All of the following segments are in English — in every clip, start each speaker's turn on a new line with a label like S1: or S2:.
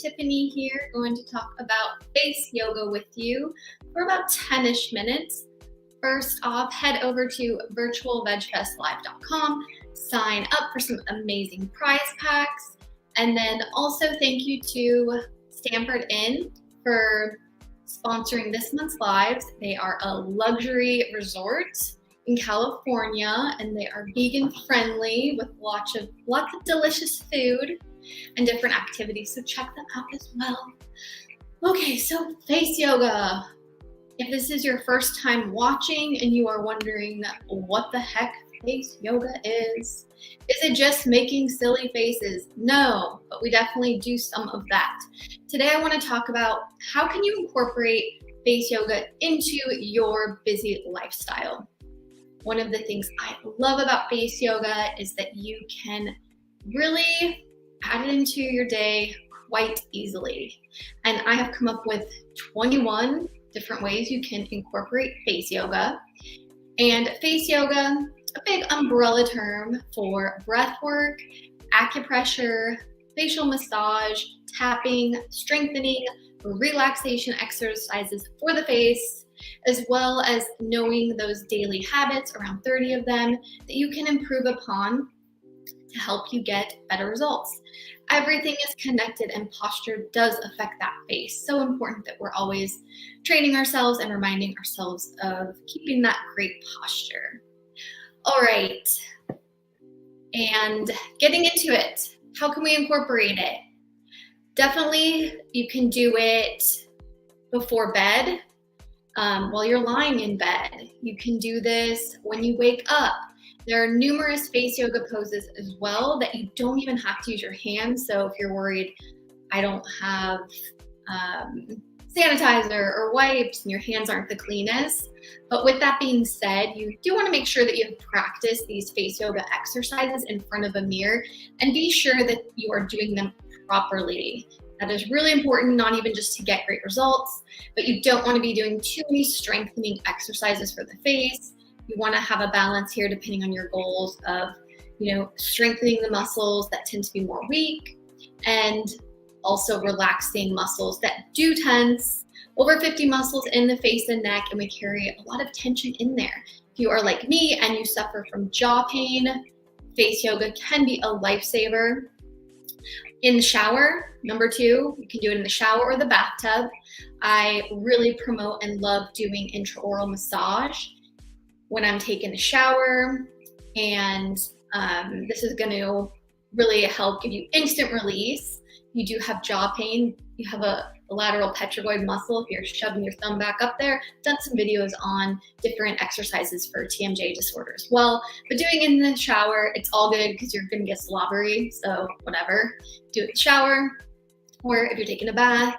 S1: Tiffany here, going to talk about face yoga with you for about 10-ish minutes. First off, head over to virtualvegfestlive.com, sign up for some amazing prize packs, and then also thank you to Stanford Inn for sponsoring this month's lives. They are a luxury resort in California, and they are vegan friendly with lots of delicious food and different activities, so check them out as well. Okay, so face yoga. If this is your first time watching and you are wondering what the heck face yoga is it just making silly faces? No, but we definitely do some of that. Today I want to talk about how can you incorporate face yoga into your busy lifestyle. One of the things I love about face yoga is that you can really add it into your day quite easily. And I have come up with 21 different ways you can incorporate face yoga. And face yoga, a big umbrella term for breath work, acupressure, facial massage, tapping, strengthening, relaxation exercises for the face, as well as knowing those daily habits, around 30 of them, that you can improve upon to help you get better results. Everything is connected, and posture does affect that face. So important that we're always training ourselves and reminding ourselves of keeping that great posture. All right, and getting into it, how can we incorporate it? Definitely, you can do it before bed, while you're lying in bed. You can do this when you wake up. There are numerous face yoga poses as well that you don't even have to use your hands. So if you're worried, I don't have sanitizer or wipes and your hands aren't the cleanest. But with that being said, you do want to make sure that you have practiced these face yoga exercises in front of a mirror and be sure that you are doing them properly. That is really important, not even just to get great results, but you don't want to be doing too many strengthening exercises for the face. You want to have a balance here depending on your goals of, strengthening the muscles that tend to be more weak and also relaxing muscles that do tense. Over 50 muscles in the face and neck, and we carry a lot of tension in there. If you are like me and you suffer from jaw pain, face yoga can be a lifesaver. In the shower, number 2, you can do it in the shower or the bathtub. I really promote and love doing intraoral massage when I'm taking a shower, and this is going to really help give you instant release. You do have jaw pain, you have a lateral petrovoid muscle if you're shoving your thumb back up there. I've done some videos on different exercises for TMJ disorder as well, but doing it in the shower, it's all good because you're going to get slobbery, so whatever. Do it in the shower, or if you're taking a bath.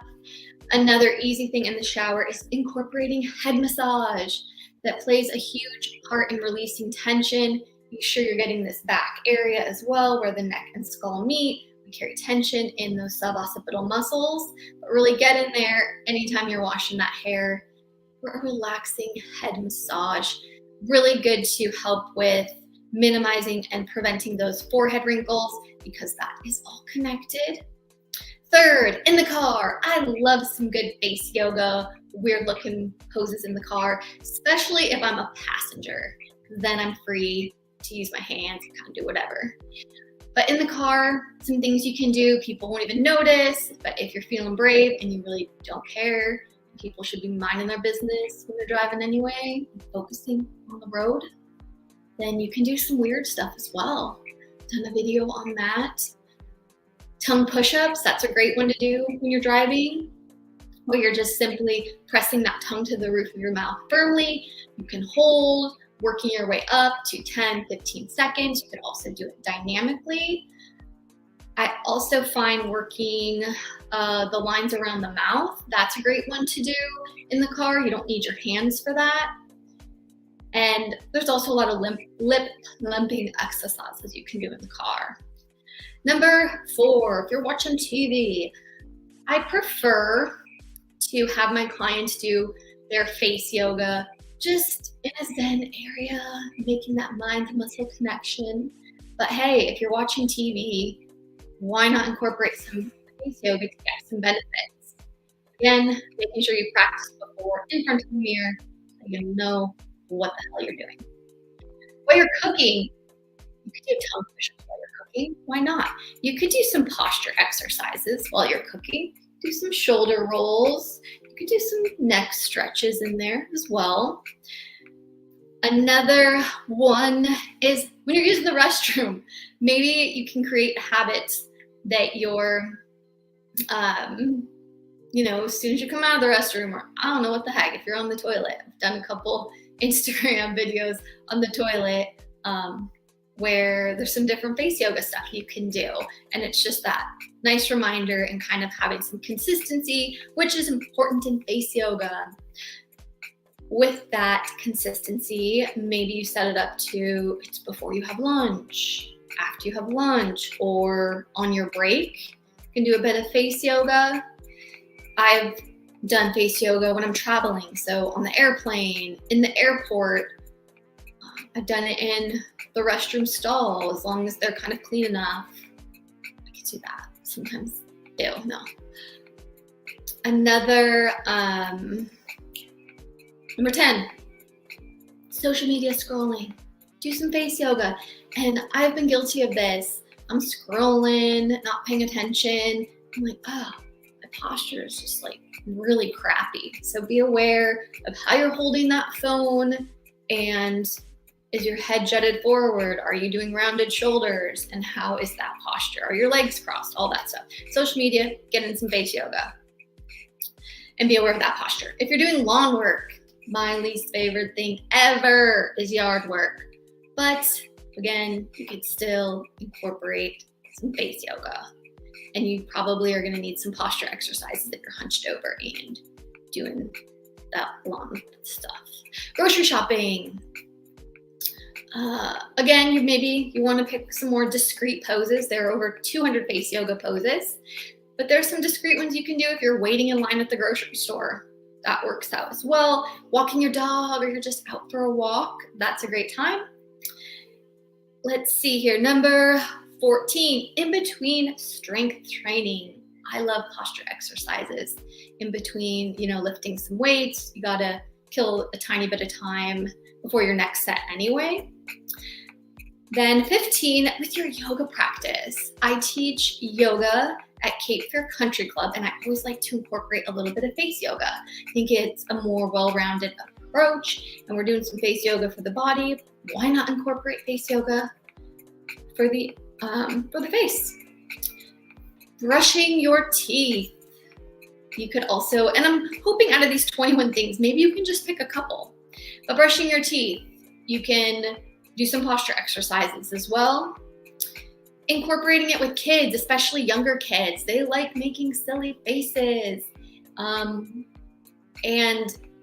S1: Another easy thing in the shower is incorporating head massage. That plays a huge part in releasing tension. Make sure you're getting this back area as well where the neck and skull meet. We carry tension in those suboccipital muscles, but really get in there anytime you're washing that hair. We're a relaxing head massage. Really good to help with minimizing and preventing those forehead wrinkles because that is all connected. Third, in the car, I love some good face yoga, weird looking poses in the car, especially if I'm a passenger. Then I'm free to use my hands and kind of do whatever. But in the car, some things you can do, people won't even notice, but if you're feeling brave and you really don't care, people should be minding their business when they're driving anyway, and focusing on the road, then you can do some weird stuff as well. I've done a video on that. Tongue push-ups, that's a great one to do when you're driving, where you're just simply pressing that tongue to the roof of your mouth firmly. You can hold, working your way up to 10, 15 seconds. You can also do it dynamically. I also find working the lines around the mouth, that's a great one to do in the car. You don't need your hands for that. And there's also a lot of lip limping exercises you can do in the car. Number 4, if you're watching TV, I prefer to have my clients do their face yoga just in a zen area, making that mind-muscle connection. But hey, if you're watching TV, why not incorporate some face yoga to get some benefits. Again, making sure you practice before in front of the mirror so you know what the hell you're doing. While you're cooking, you could do tongue push-ups while you're cooking. Why not? You could do some posture exercises while you're cooking. Do some shoulder rolls. You could do some neck stretches in there as well. Another one is when you're using the restroom, maybe you can create habits that you're, as soon as you come out of the restroom, or I don't know what the heck, if you're on the toilet. I've done a couple Instagram videos on the toilet where there's some different face yoga stuff you can do. And it's just that nice reminder and kind of having some consistency, which is important in face yoga. With that consistency, maybe you set it up to it's before you have lunch, after you have lunch, or on your break. You can do a bit of face yoga. I've done face yoga when I'm traveling, so on the airplane, in the airport. I've done it in the restroom stall, as long as they're kind of clean enough. I can do that sometimes. Ew, no. Another, number 10, social media scrolling. Do some face yoga. And I've been guilty of this. I'm scrolling, not paying attention. I'm like, oh, my posture is just like really crappy. So be aware of how you're holding that phone, and is your head jutted forward? Are you doing rounded shoulders? And how is that posture? Are your legs crossed? All that stuff. Social media, get in some face yoga. And be aware of that posture. If you're doing lawn work, my least favorite thing ever is yard work. But again, you could still incorporate some face yoga. And you probably are gonna need some posture exercises if you're hunched over and doing that lawn stuff. Grocery shopping. Again, you wanna pick some more discreet poses. There are over 200 face yoga poses, but there's some discreet ones you can do if you're waiting in line at the grocery store. That works out as well. Walking your dog, or you're just out for a walk, that's a great time. Let's see here, number 14, in between strength training. I love posture exercises. In between, lifting some weights, you gotta kill a tiny bit of time before your next set anyway. Then 15, with your yoga practice. I teach yoga at Cape Fear Country Club, and I always like to incorporate a little bit of face yoga. I think it's a more well-rounded approach, and we're doing some face yoga for the body. Why not incorporate face yoga for the face? Brushing your teeth. You could also, and I'm hoping out of these 21 things, maybe you can just pick a couple. But brushing your teeth, you can do some posture exercises as well. Incorporating it with kids, especially younger kids. They like making silly faces. And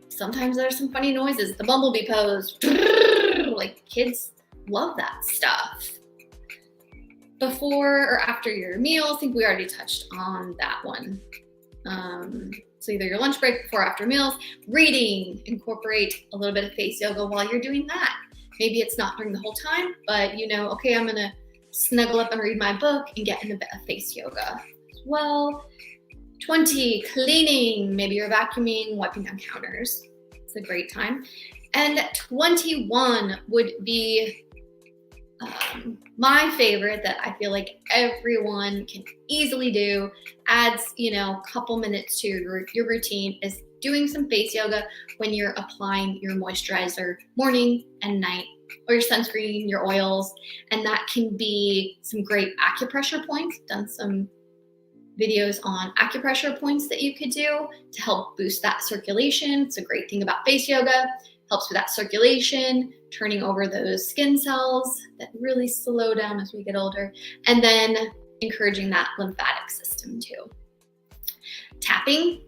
S1: sometimes there's some funny noises. The bumblebee pose. Like, kids love that stuff. Before or after your meal, I think we already touched on that one. So either your lunch break, before or after meals. Reading, incorporate a little bit of face yoga while you're doing that. Maybe it's not during the whole time, but okay, I'm gonna snuggle up and read my book and get in a bit of face yoga as well. 20, cleaning. Maybe you're vacuuming, wiping down counters. It's a great time. And 21 would be my favorite that I feel like everyone can easily do, adds, a couple minutes to your routine, is doing some face yoga when you're applying your moisturizer morning and night, or your sunscreen, your oils. And that can be some great acupressure points. Done some videos on acupressure points that you could do to help boost that circulation. It's a great thing about face yoga. Helps with that circulation, turning over those skin cells that really slow down as we get older, and then encouraging that lymphatic system too. Tapping,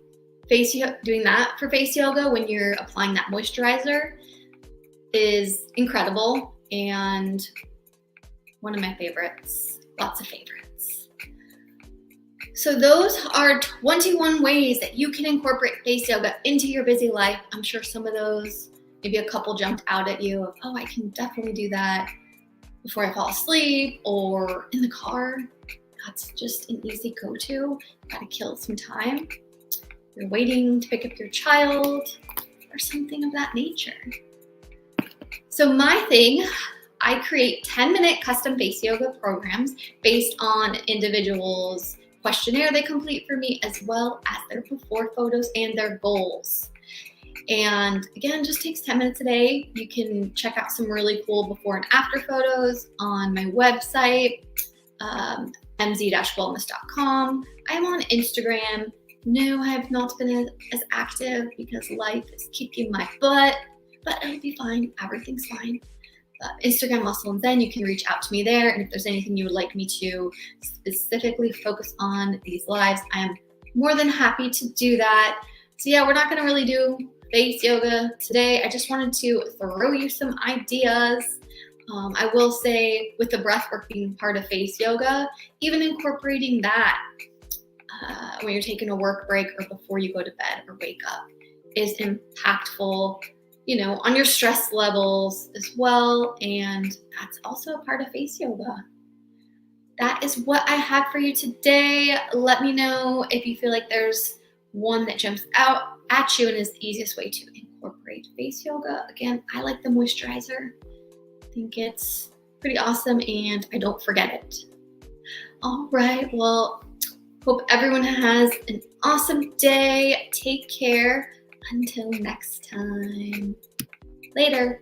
S1: doing that for face yoga when you're applying that moisturizer is incredible, and one of my favorites, lots of favorites. So those are 21 ways that you can incorporate face yoga into your busy life. I'm sure some of those, maybe a couple jumped out at you of, oh, I can definitely do that before I fall asleep or in the car. that's just an easy go-to. Gotta kill some time. You're waiting to pick up your child or something of that nature. So my thing, I create 10-minute custom face yoga programs based on individuals' questionnaire they complete for me, as well as their before photos and their goals. And again, just takes 10 minutes a day. You can check out some really cool before and after photos on my website, mz-wellness.com. I'm on Instagram. No, I have not been as active because life is kicking my butt, but it'll be fine. Everything's fine. Instagram Muscle and Zen, you can reach out to me there. And if there's anything you would like me to specifically focus on these lives, I am more than happy to do that. So yeah, we're not going to really do face yoga today. I just wanted to throw you some ideas. I will say, with the breath work being part of face yoga, even incorporating that when you're taking a work break or before you go to bed or wake up is impactful, on your stress levels as well. And that's also a part of face yoga. That is what I have for you today. Let me know if you feel like there's one that jumps out at you and is the easiest way to incorporate face yoga. Again, I like the moisturizer. I think it's pretty awesome and I don't forget it. All right, well, hope everyone has an awesome day. Take care. Until next time. Later.